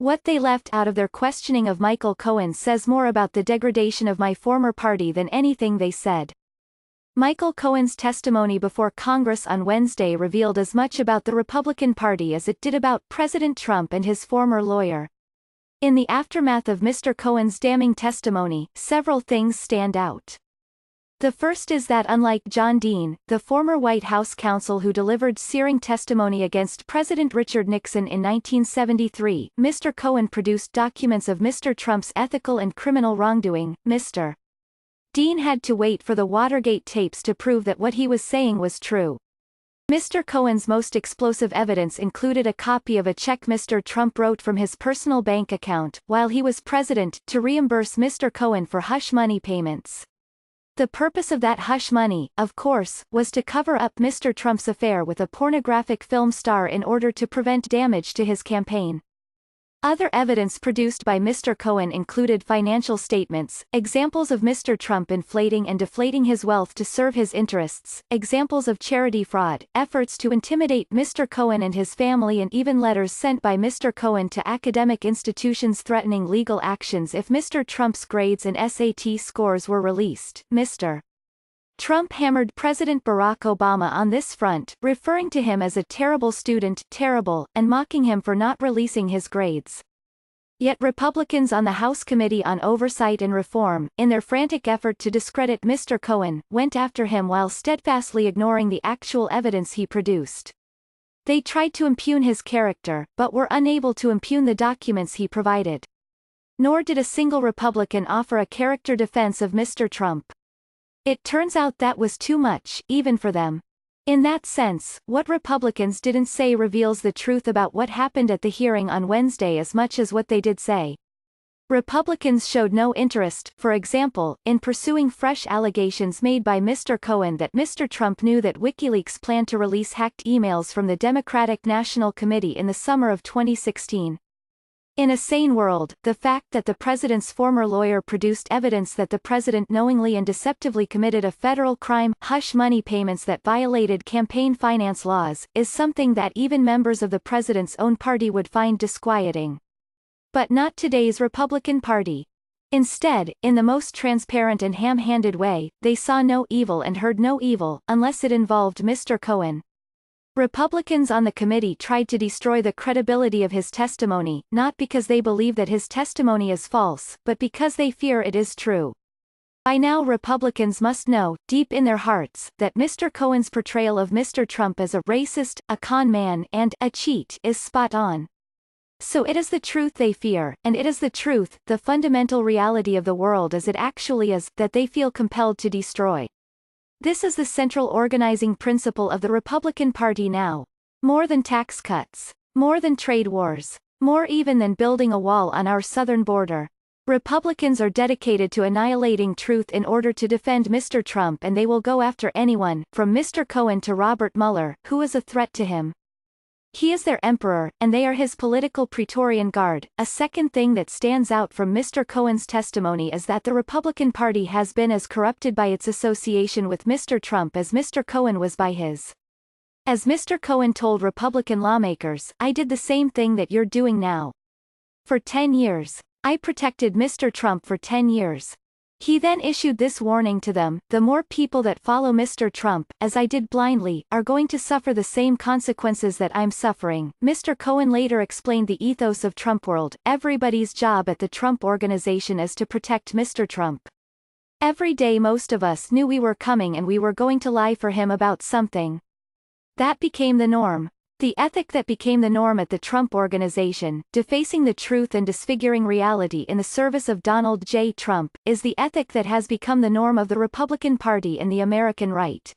What they left out of their questioning of Michael Cohen says more about the degradation of my former party than anything they said. Michael Cohen's testimony before Congress on Wednesday revealed as much about the Republican Party as it did about President Trump and his former lawyer. In the aftermath of Mr. Cohen's damning testimony, several things stand out. The first is that unlike John Dean, the former White House counsel who delivered searing testimony against President Richard Nixon in 1973, Mr. Cohen produced documents of Mr. Trump's ethical and criminal wrongdoing. Mr. Dean had to wait for the Watergate tapes to prove that what he was saying was true. Mr. Cohen's most explosive evidence included a copy of a check Mr. Trump wrote from his personal bank account, while he was president, to reimburse Mr. Cohen for hush money payments. The purpose of that hush money, of course, was to cover up Mr. Trump's affair with a pornographic film star in order to prevent damage to his campaign. Other evidence produced by Mr. Cohen included financial statements, examples of Mr. Trump inflating and deflating his wealth to serve his interests, examples of charity fraud, efforts to intimidate Mr. Cohen and his family, and even letters sent by Mr. Cohen to academic institutions threatening legal actions if Mr. Trump's grades and SAT scores were released. Mr. Trump hammered President Barack Obama on this front, referring to him as a terrible student, and mocking him for not releasing his grades. Yet Republicans on the House Committee on Oversight and Reform, in their frantic effort to discredit Mr. Cohen, went after him while steadfastly ignoring the actual evidence he produced. They tried to impugn his character, but were unable to impugn the documents he provided. Nor did a single Republican offer a character defense of Mr. Trump. It turns out that was too much, even for them. In that sense, what Republicans didn't say reveals the truth about what happened at the hearing on Wednesday as much as what they did say. Republicans showed no interest, for example, in pursuing fresh allegations made by Mr. Cohen that Mr. Trump knew that WikiLeaks planned to release hacked emails from the Democratic National Committee in the summer of 2016. In a sane world, the fact that the president's former lawyer produced evidence that the president knowingly and deceptively committed a federal crime, hush money payments that violated campaign finance laws, is something that even members of the president's own party would find disquieting. But not today's Republican Party. Instead, in the most transparent and ham-handed way, they saw no evil and heard no evil, unless it involved Mr. Cohen. Republicans on the committee tried to destroy the credibility of his testimony, not because they believe that his testimony is false, but because they fear it is true. By now Republicans must know, deep in their hearts, that Mr. Cohen's portrayal of Mr. Trump as a racist, a con man, and a cheat is spot on. So it is the truth they fear, and it is the truth, the fundamental reality of the world as it actually is, that they feel compelled to destroy. This is the central organizing principle of the Republican Party now. More than tax cuts. More than trade wars. More even than building a wall on our southern border. Republicans are dedicated to annihilating truth in order to defend Mr. Trump, and they will go after anyone, from Mr. Cohen to Robert Mueller, who is a threat to him. He is their emperor, and they are his political Praetorian Guard. A second thing that stands out from Mr. Cohen's testimony is that the Republican Party has been as corrupted by its association with Mr. Trump as Mr. Cohen was by his. As Mr. Cohen told Republican lawmakers, "I did the same thing that you're doing now. For 10 years. I protected Mr. Trump for 10 years. He then issued this warning to them: the more people that follow Mr. Trump, as I did blindly, are going to suffer the same consequences that I'm suffering." Mr. Cohen later explained the ethos of Trump World: everybody's job at the Trump Organization is to protect Mr. Trump. Every day most of us knew we were coming and we were going to lie for him about something. That became the norm. The ethic that became the norm at the Trump Organization, defacing the truth and disfiguring reality in the service of Donald J. Trump, is the ethic that has become the norm of the Republican Party and the American right.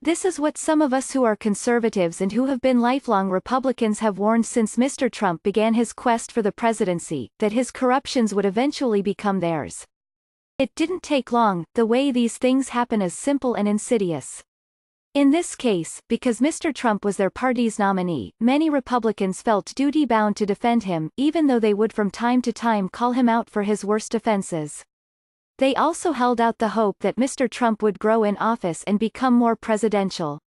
This is what some of us who are conservatives and who have been lifelong Republicans have warned since Mr. Trump began his quest for the presidency, that his corruptions would eventually become theirs. It didn't take long. The way these things happen is simple and insidious. In this case, because Mr. Trump was their party's nominee, many Republicans felt duty-bound to defend him, even though they would from time to time call him out for his worst offenses. They also held out the hope that Mr. Trump would grow in office and become more presidential.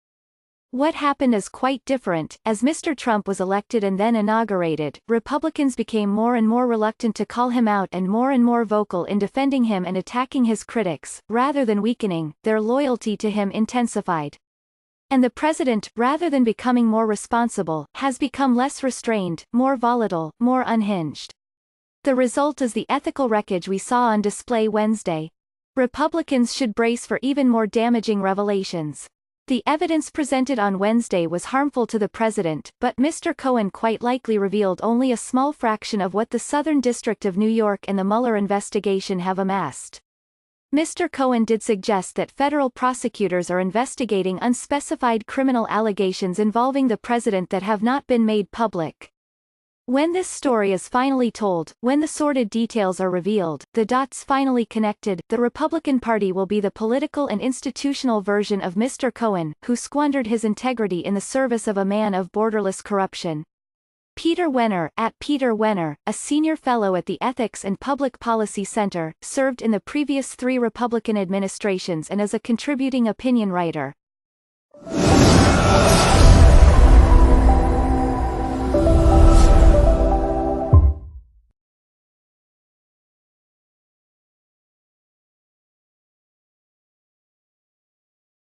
What happened is quite different. As Mr. Trump was elected and then inaugurated, Republicans became more and more reluctant to call him out and more vocal in defending him and attacking his critics, rather than weakening. Their loyalty to him intensified. And the president, rather than becoming more responsible, has become less restrained, more volatile, more unhinged. The result is the ethical wreckage we saw on display Wednesday. Republicans should brace for even more damaging revelations. The evidence presented on Wednesday was harmful to the president, but Mr. Cohen quite likely revealed only a small fraction of what the Southern District of New York and the Mueller investigation have amassed. Mr. Cohen did suggest that federal prosecutors are investigating unspecified criminal allegations involving the president that have not been made public. When this story is finally told, when the sordid details are revealed, the dots finally connected, the Republican Party will be the political and institutional version of Mr. Cohen, who squandered his integrity in the service of a man of borderless corruption. Peter Wenner, a senior fellow at the Ethics and Public Policy Center, served in the previous 3 Republican administrations and is a contributing opinion writer.